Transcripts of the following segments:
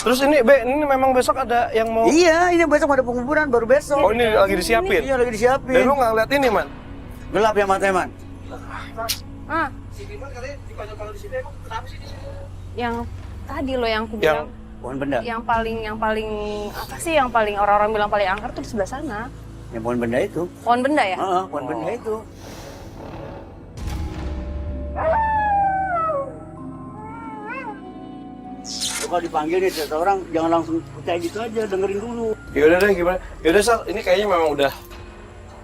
Terus ini memang besok ada yang mau... Iya, ini besok ada penguburan baru besok. Oh, ini lagi disiapin? Iya, lagi disiapin. Dan lu nggak ngeliat ini, Man? Gelap ya matanya, Man. Yang tadi lo yang aku bilang. Pohon benda. Yang paling apa sih yang paling orang-orang bilang paling angker tuh di sebelah sana. Yang pohon benda itu. Pohon benda ya? Pohon benda itu. Kalau dipanggil nih seseorang jangan langsung percaya gitu aja, dengerin dulu. Yaudah deh, gimana? Yaudah, Sar, ini kayaknya memang udah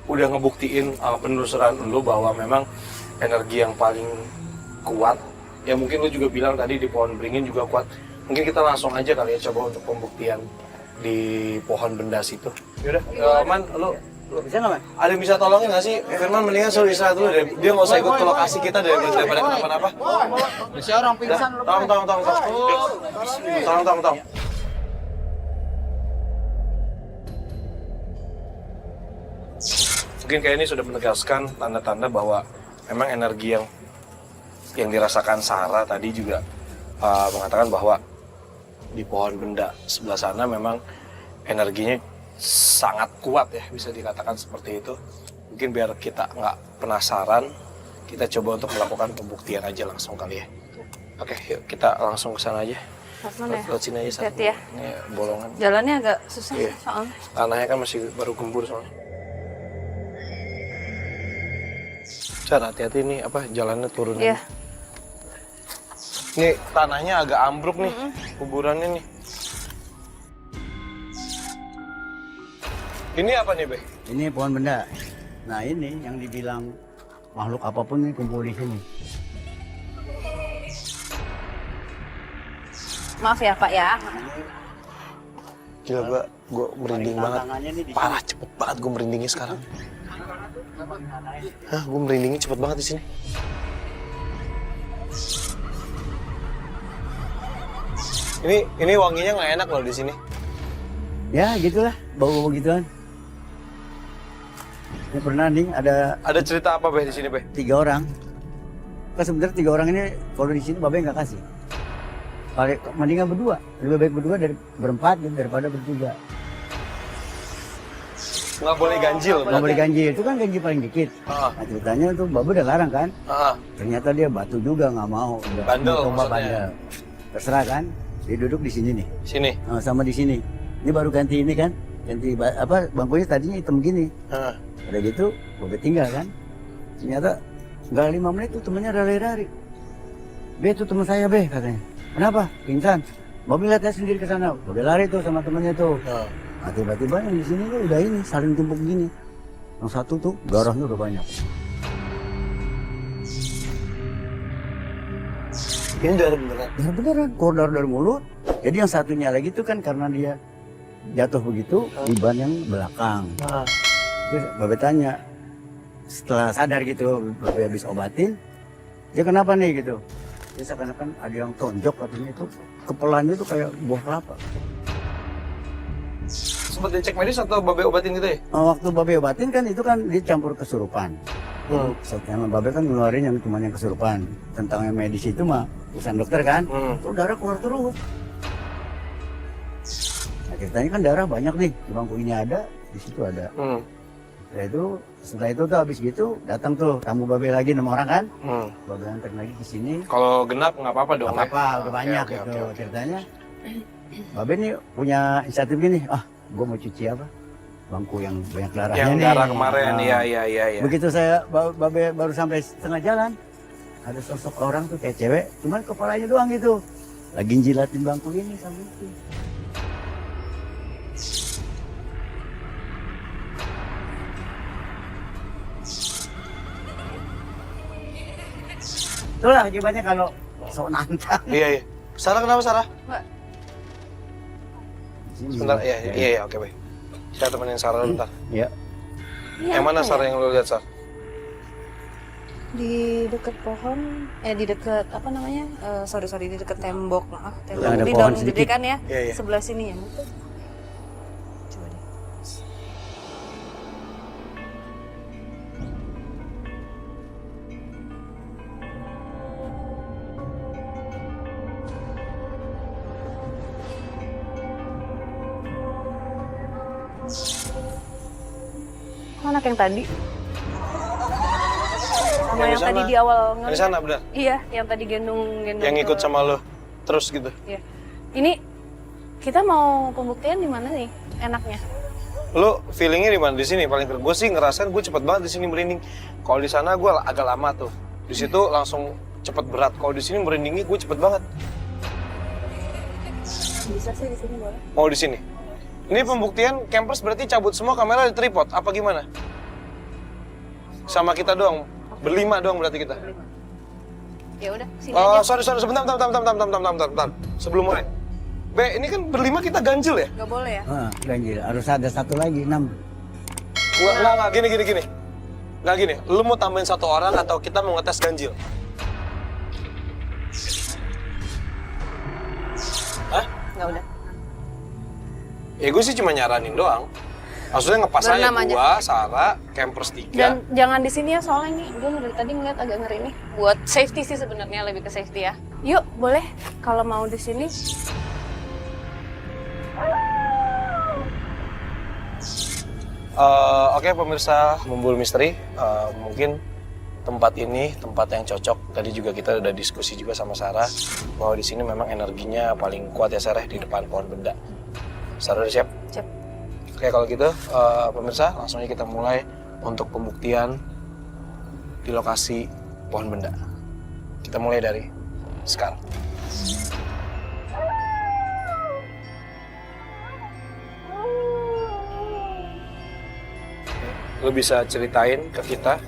ngebuktiin penelusuran lu bahwa memang energi yang paling kuat. Ya mungkin lu juga bilang tadi di pohon beringin juga kuat. Mungkin kita langsung aja kali ya coba untuk pembuktian di pohon benda situ. Yaudah, Man, lu Bisa nggak, Man? ada yang bisa tolongin nggak sih? Firman mendingan suruh istirahat dulu deh. Dia nggak usah ikut ke lokasi kita daripada kenapa-napa. Bisa orang pingsan. Tolong. Mungkin kayak ini sudah menegaskan tanda-tanda bahwa memang energi yang dirasakan Sarah tadi juga mengatakan bahwa di pohon benda sebelah sana memang energinya sangat kuat ya, bisa dikatakan seperti itu. Mungkin biar kita nggak penasaran, kita coba untuk melakukan pembuktian aja langsung kali ya. Oke, yuk kita langsung ke sana aja. Lewat sini aja. Hati-hati ya. Ini bolongan. Jalannya agak susah Iya. soalnya. Tanahnya kan masih baru gembur soalnya. Cara hati-hati nih, jalannya turun. Iya. Ini tanahnya agak ambruk nih, kuburannya nih. Ini apa nih, Be? Ini pohon benda. Nah ini yang dibilang makhluk apapun ini kumpul di sini. Maaf ya Pak ya. Gila, gue merinding banget. Tantangannya nih di Parah, cepet banget gue merindingnya sekarang. Hah, gue merindingnya cepet banget di sini. Ini wanginya nggak enak loh di sini. Ya gitulah, bau-bau gituan. Ini pernah nih Ada cerita apa, Be, di sini, Be? 3 orang. Kan sebenarnya 3 orang ini kalau di sini Babe nggak kasih. Paling mendingan berdua, lebih baik berdua berempat gitu, daripada bertiga. Nggak boleh ganjil. Nggak boleh ganjil, itu kan ganjil paling dikit. Ah. Nah ceritanya tuh Babe udah larang kan. Ternyata dia batu juga nggak mau. Udah Bandel coba maksudnya. bandel. Terserah kan, dia duduk di sini nih. Sini. Sama di sini. Ini baru ganti ini kan, ganti bangkunya tadinya hitam gini. Udah gitu, Babe tinggal kan. Ternyata nggak 5 menit tuh temennya lari-lari. Be tuh teman saya, Be, katanya. Kenapa? Pingsan. Babe lihat sendiri ke sana. Babe lari tuh sama temennya tuh. Nah, tiba-tiba yang di sini tuh udah ini saling tumpuk gini. Yang satu tuh darahnya udah banyak. Ini darah beneran. Darah beneran, keluar dari mulut. Jadi yang satunya lagi tuh kan karena dia jatuh begitu di ban yang belakang. Terus Babe tanya, setelah sadar gitu, Babe habis obatin, dia kenapa nih gitu? Dia seakan-akan ada yang tonjok katanya itu, kepalanya tuh kayak buah kelapa. Sempat dicek medis atau Babe obatin gitu ya? Waktu Babe obatin kan itu kan dicampur kesurupan. Sama Babe kan ngeluarin yang cuma yang kesurupan. Tentang yang medis itu mah urusan dokter kan, tuh darah keluar terus. Nah, ceritanya kan darah banyak nih, di bangku ini ada, di situ ada. Setelah itu tuh habis gitu datang tuh tamu Babe lagi 6 orang kan. Babe antar lagi ke sini. Kalau genap nggak apa-apa dong. Nggak apa-apa, udah banyak gitu. Ceritanya Babe nih punya inisiatif gini, gue mau cuci apa? Bangku yang banyak darahnya yang nih. darah kemarin, iya. Begitu saya Babe baru sampai setengah jalan, ada sosok orang tuh kayak cewek, cuman kepalanya doang gitu. Lagi jilatin bangku ini sambil itu. Itulah akibatnya kalau sok nantang. Iya. Sarah kenapa, Sarah? Mbak. Sebentar, iya, oke, baik. Saya temenin Sarah bentar. Iya. Yang mana, Sarah, yang lo lihat, Sarah? Di dekat pohon, di dekat apa namanya? Di dekat tembok, tembok. Ada Di pohon daun gede sedikit. kan ya? Iya. Sebelah sini ya. Coba deh. Anak yang tadi. Sama Yang yang, di tadi sana. di awal Di ngeliat. sana benar. Iya, yang tadi gendong Yang ikut sama lo terus gitu. Iya. Ini kita mau pembuktian di mana nih enaknya? Lo feelingnya di mana? Di sini paling gue sih ngerasain gue cepet banget di sini merinding. Kalau di sana gue agak lama tuh. Di situ langsung cepet berat. Kalau di sini merindingnya gue cepet banget. Bisa sih di sini boleh. Mau di sini. Ini pembuktian campers berarti cabut semua kamera di tripod apa gimana? Sama kita doang. Berlima doang berarti kita. Ya udah, sini Oh, aja. sorry, bentar. Sebelum mulai. Be, ini kan berlima kita ganjil ya? Gak boleh ya? Ganjil. Harus ada satu lagi, 6. Nggak, gini. Nggak gini, lu mau tambahin satu orang atau kita mau ngetes ganjil? Hah? Gak udah. Ya gue sih cuma nyaranin doang. Maksudnya ngepas aja Berenam aja. gua, Sarah, campers 3. Dan jangan di sini ya, soalnya nih gue dari tadi ngeliat agak ngeri nih. Buat safety sih sebenarnya, lebih ke safety ya. Yuk, boleh kalau mau di sini. Oke pemirsa Membul Misteri, mungkin tempat ini tempat yang cocok. Tadi juga kita udah diskusi juga sama Sarah bahwa di sini memang energinya paling kuat ya Sarah di depan pohon benda. Sarah udah siap? Siap. Oke kalau gitu pemirsa langsung aja kita mulai untuk pembuktian di lokasi pohon benda. Kita mulai dari sekarang. Lu bisa ceritain ke kita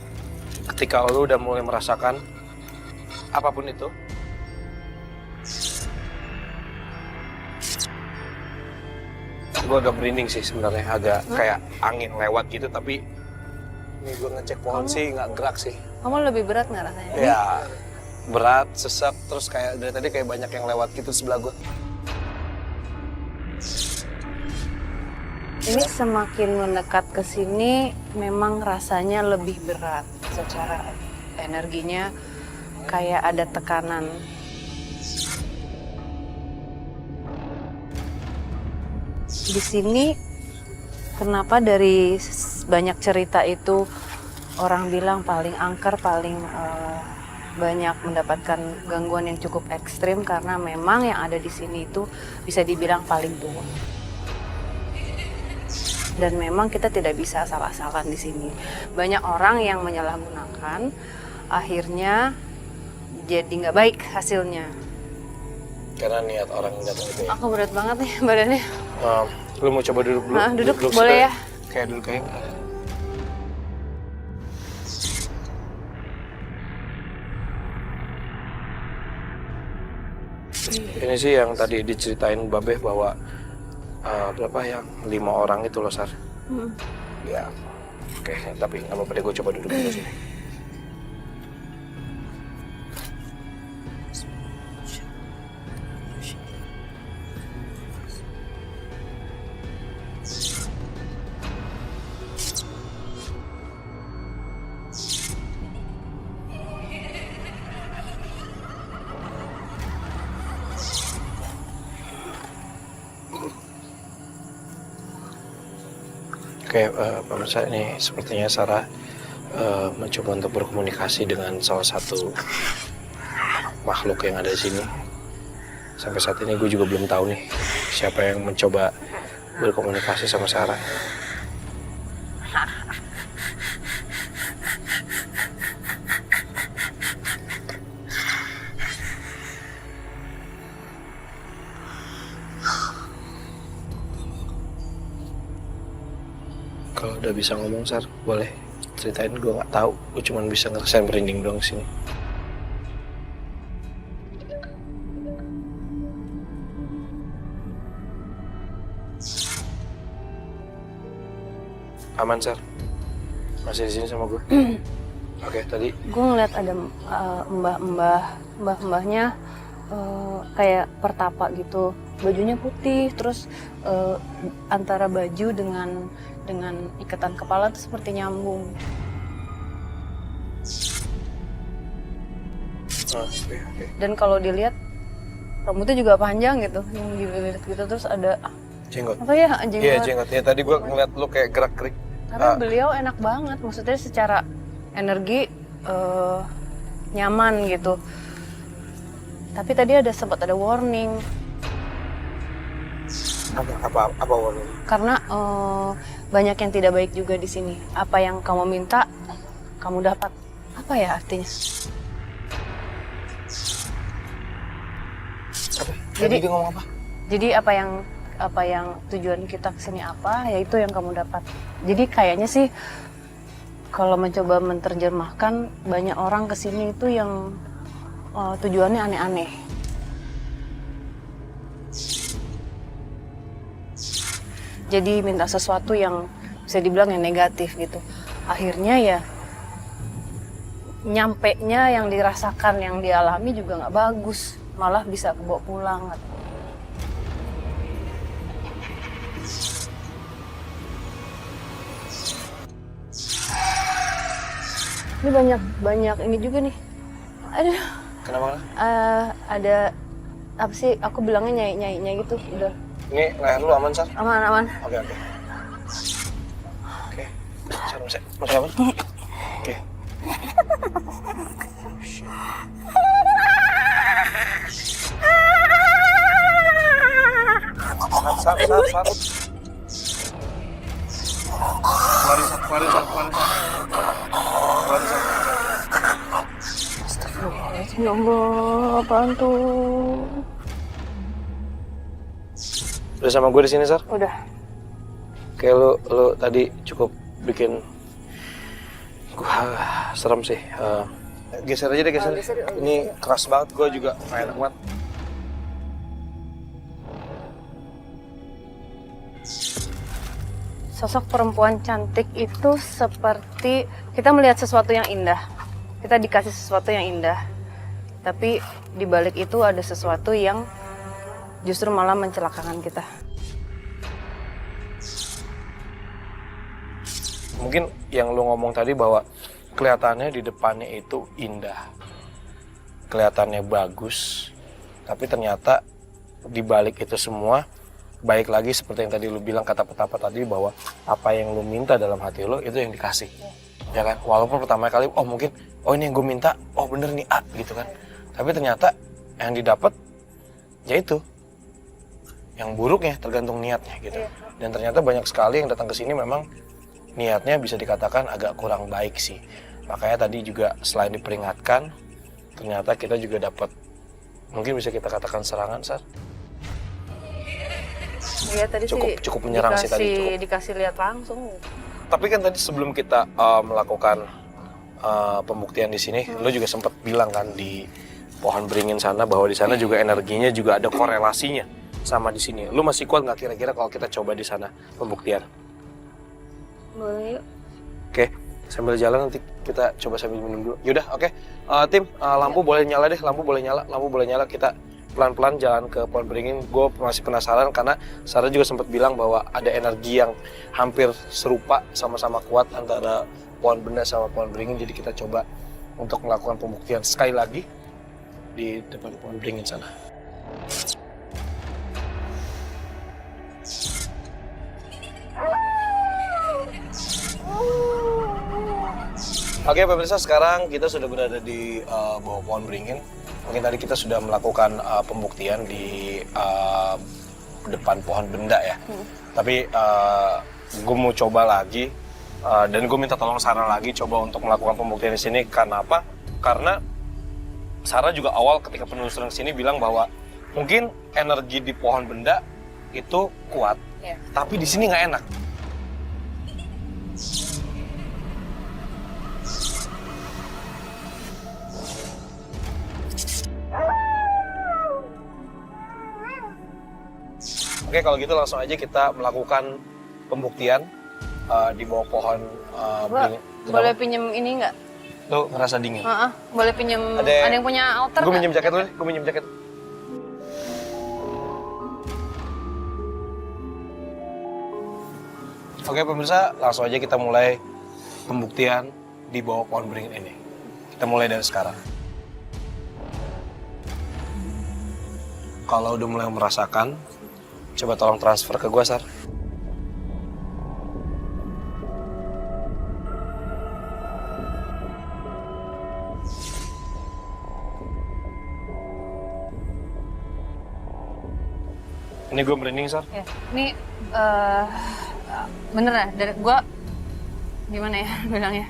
ketika lu udah mulai merasakan apapun itu. Gue agak merinding sih sebenarnya, agak kayak angin lewat gitu, tapi ini gue ngecek pohon sih nggak gerak sih. Kamu lebih berat nggak rasanya? Ya berat, sesak, terus kayak dari tadi kayak banyak yang lewat gitu sebelah gue. Ini semakin mendekat ke sini memang rasanya lebih berat secara energinya, kayak ada tekanan. Di sini kenapa dari banyak cerita itu orang bilang paling angker, paling banyak mendapatkan gangguan yang cukup ekstrim karena memang yang ada di sini itu bisa dibilang paling tua. Dan memang kita tidak bisa asal-asalan di sini. Banyak orang yang menyalahgunakan, akhirnya jadi nggak baik hasilnya. Karena niat orang yang datang itu ya. Aku berat banget nih badannya. Lu mau coba duduk dulu? Nah, duduk boleh ya? Kayak duduk kayak. Ini sih yang tadi diceritain Babeh bahwa berapa yang 5 orang itu loh Sar. Ya, oke, tapi nggak apa-apa deh, gue coba duduk dulu sini. Oke, pemirsa, ini sepertinya Sarah mencoba untuk berkomunikasi dengan salah satu makhluk yang ada di sini. Sampai saat ini gue juga belum tahu nih siapa yang mencoba berkomunikasi sama Sarah. Kalau udah bisa ngomong, Sar, boleh ceritain. Gue nggak tahu, gue cuma bisa ngerasain merinding doang sini. Aman, Sar? Masih di sini sama gue? Oke, tadi Gue ngeliat ada mbah-mbahnya kayak pertapa gitu. Bajunya putih, terus antara baju dengan ikatan kepala tuh seperti nyambung. oke. Dan kalau dilihat rambutnya juga panjang gitu, yang dilihat gitu, terus ada Jenggot. apa ya, jenggot. Iya, jenggot. Ya, tadi gue ngeliat lu kayak gerak-gerik. Tapi beliau enak banget, maksudnya secara energi nyaman gitu. Tapi tadi sempat ada warning. Apa warning? Karena banyak yang tidak baik juga di sini. Apa yang kamu minta, kamu dapat. Apa ya artinya? Jadi dia ngomong apa? Jadi apa yang tujuan kita kesini apa, ya itu yang kamu dapat. Jadi kayaknya sih kalau mencoba menerjemahkan, banyak orang kesini itu yang tujuannya aneh-aneh. Jadi minta sesuatu yang bisa dibilang yang negatif gitu. Akhirnya ya nyampe-nya yang dirasakan, yang dialami juga nggak bagus. Malah bisa kebawa pulang. Ini banyak ini juga nih. Aduh. Kenapa? Ada apa sih? Aku bilangnya nyai gitu. Udah. Ini leher lu aman, Sar? Aman. Oke. Sar, masih aman? Oke. Sar. Keluarin, Sar. Astagfirullahaladzim, ya Allah, apaan tuh? Udah sama gue di sini, Sar? Udah. Kayak lu tadi cukup bikin gua serem sih. Geser aja deh, geser. Ini keras banget, gue juga gak enak banget. Sosok perempuan cantik itu seperti kita melihat sesuatu yang indah. Kita dikasih sesuatu yang indah. Tapi di balik itu ada sesuatu yang justru malah mencelakakan kita. Mungkin yang lu ngomong tadi bahwa kelihatannya di depannya itu indah. Kelihatannya bagus. Tapi ternyata di balik itu semua, baik lagi seperti yang tadi lu bilang kata petapa tadi, bahwa apa yang lu minta dalam hati lu itu yang dikasih. Ya kan? Walaupun pertama kali mungkin ini yang gue minta, bener nih gitu kan. Tapi ternyata yang didapat ya itu. Yang buruknya tergantung niatnya gitu. Dan ternyata banyak sekali yang datang ke sini memang niatnya bisa dikatakan agak kurang baik sih. Makanya tadi juga selain diperingatkan, ternyata kita juga dapat, mungkin bisa kita katakan serangan, Sar. Iya, tadi cukup menyerang sih tadi. Dikasih lihat langsung. Tapi kan tadi sebelum kita melakukan pembuktian di sini, lo juga sempat bilang kan di pohon beringin sana bahwa di sana juga energinya juga ada korelasinya sama di sini. Lo masih kuat nggak kira-kira kalau kita coba di sana pembuktian? Boleh yuk. Oke, sambil jalan nanti kita coba sambil minum dulu. Yaudah, oke. Tim, lampu boleh nyala deh, lampu boleh nyala. Kita pelan-pelan jalan ke pohon beringin. Gue masih penasaran karena Sarah juga sempat bilang bahwa ada energi yang hampir serupa, sama-sama kuat antara pohon benda sama pohon beringin. Jadi kita coba untuk melakukan pembuktian sekali lagi di depan pohon beringin sana. Oke pemirsa, sekarang kita sudah berada di bawah pohon beringin. Mungkin tadi kita sudah melakukan pembuktian di depan pohon benda ya. Tapi gue mau coba lagi dan gue minta tolong Sarah lagi coba untuk melakukan pembuktian di sini. Karena apa? Karena Sarah juga awal ketika penelusuran sini bilang bahwa mungkin energi di pohon benda itu kuat, tapi di sini nggak enak. Oke, kalau gitu langsung aja kita melakukan pembuktian di bawah pohon beringin. Boleh pinjem ini nggak? Lu ngerasa dingin? Boleh pinjem, ada yang punya outer gue minjem jaket lu deh, gue minjem jaket. Oke pemirsa, langsung aja kita mulai pembuktian di bawah pohon beringin ini. Kita mulai dari sekarang. Kalau udah mulai merasakan, coba tolong transfer ke gue, Sar. Ini gue merinding, Sar. Ya, ini bener ya, dari gue gimana ya bilangnya,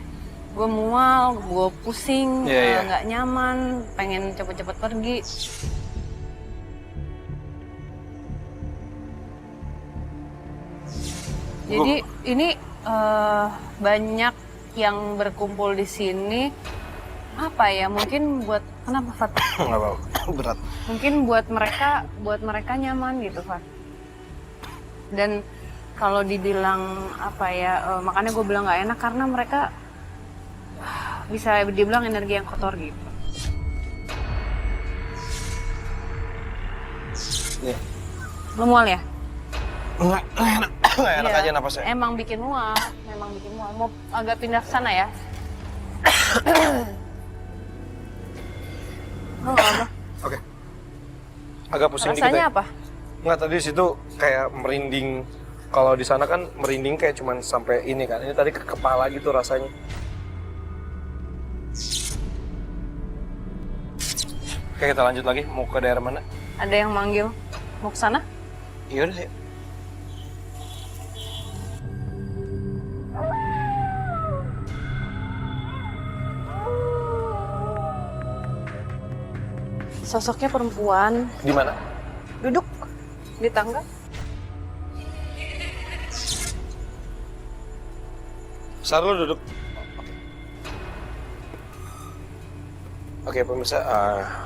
gue mual, gue pusing, Iya, iya. nggak nyaman, pengen cepet-cepet pergi. Jadi ini banyak yang berkumpul di sini, apa ya, mungkin buat kenapa Fat? Nggak apa-apa, berat. Mungkin buat mereka nyaman gitu Fat. Dan kalau dibilang apa ya, makanya gue bilang nggak enak karena mereka bisa dibilang energi yang kotor gitu. Nih. Lo mual ya? Nggak enak. Nggak enak Iya. aja napasnya. Emang bikin mual. Mau agak pindah ke sana ya? Oh, apa? Oke. Agak pusing dikit Rasanya ya. apa? Nggak, tadi situ kayak merinding. Kalau di sana kan merinding kayak cuman sampai ini kan. Ini tadi ke kepala gitu rasanya. Oke, kita lanjut lagi. Mau ke daerah mana? Ada yang manggil mau ke sana? Iya udah, yuk. Sosoknya perempuan, Di mana? duduk di tangga. Sar, lu duduk. Oke pemirsa,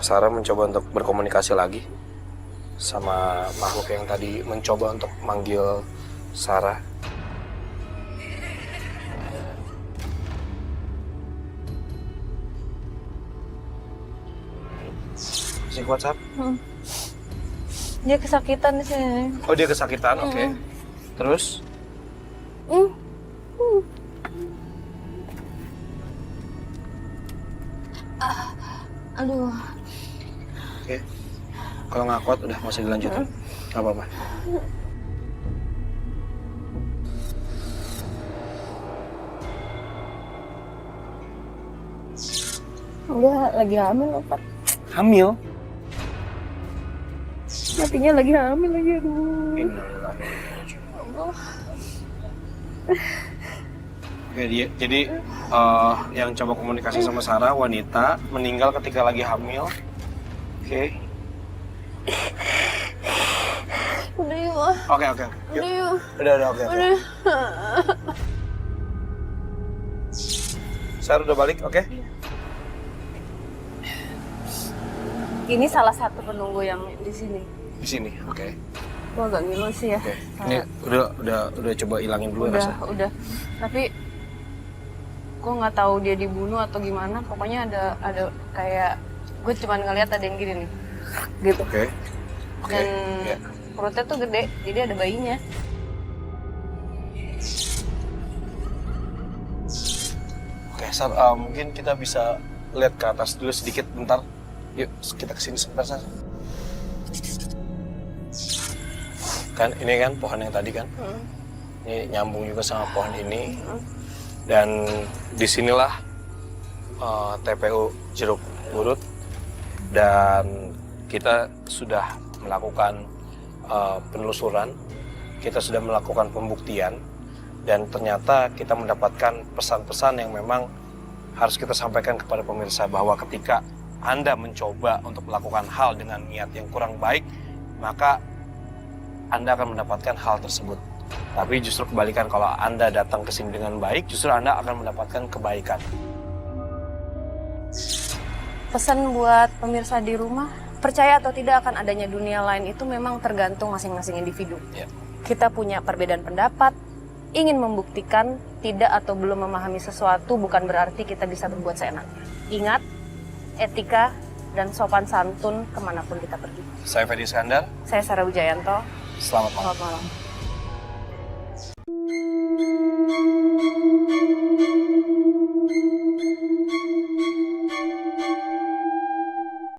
Sarah mencoba untuk berkomunikasi lagi sama makhluk yang tadi mencoba untuk manggil Sarah. Masih kuat, Sar? Dia kesakitan di sini. Oh, dia kesakitan, oke. Terus? Aduh. Oke. Kalau nggak kuat, udah masih dilanjutin. Nggak apa-apa. Udah lagi hamil apa? Hamil? Matinya lagi hamil lagi, aduh. Oke, jadi yang coba komunikasi sama Sarah, wanita, meninggal ketika lagi hamil. Oke. Udah yuk. Oke. Yuk. Udah yuk. Udah, oke. Udah. Sarah udah balik, oke? Ini salah satu penunggu yang di sini. Di sini, oke. Gua agak ngilu sih ya. Oke. Ini udah coba ilangin dulu ya, rasa. Udah. Tapi gue nggak tahu dia dibunuh atau gimana. Pokoknya ada kayak gue cuma ngeliat ada yang gini nih, gitu. Oke. Oke. Dan Ya. perutnya tuh gede, jadi ada bayinya. Oke, Sar, mungkin kita bisa lihat ke atas dulu sedikit bentar. Yuk, kita kesini sebentar, Sar. Kan ini kan pohon yang tadi kan? Ini nyambung juga sama pohon ini. Dan disinilah TPU Jeruk Purut. Dan kita sudah melakukan penelusuran, kita sudah melakukan pembuktian, dan ternyata kita mendapatkan pesan-pesan yang memang harus kita sampaikan kepada pemirsa bahwa ketika Anda mencoba untuk melakukan hal dengan niat yang kurang baik, maka Anda akan mendapatkan hal tersebut. Tapi justru kebalikan, kalau Anda datang ke sini dengan baik, justru Anda akan mendapatkan kebaikan. Pesan buat pemirsa di rumah, percaya atau tidak akan adanya dunia lain itu memang tergantung masing-masing individu. Ya. Kita punya perbedaan pendapat, ingin membuktikan tidak atau belum memahami sesuatu bukan berarti kita bisa berbuat seenaknya. Ingat, etika dan sopan santun kemanapun kita pergi. Saya Fedi Iskandar, Saya Sarah Wijayanto. selamat malam. Selamat malam.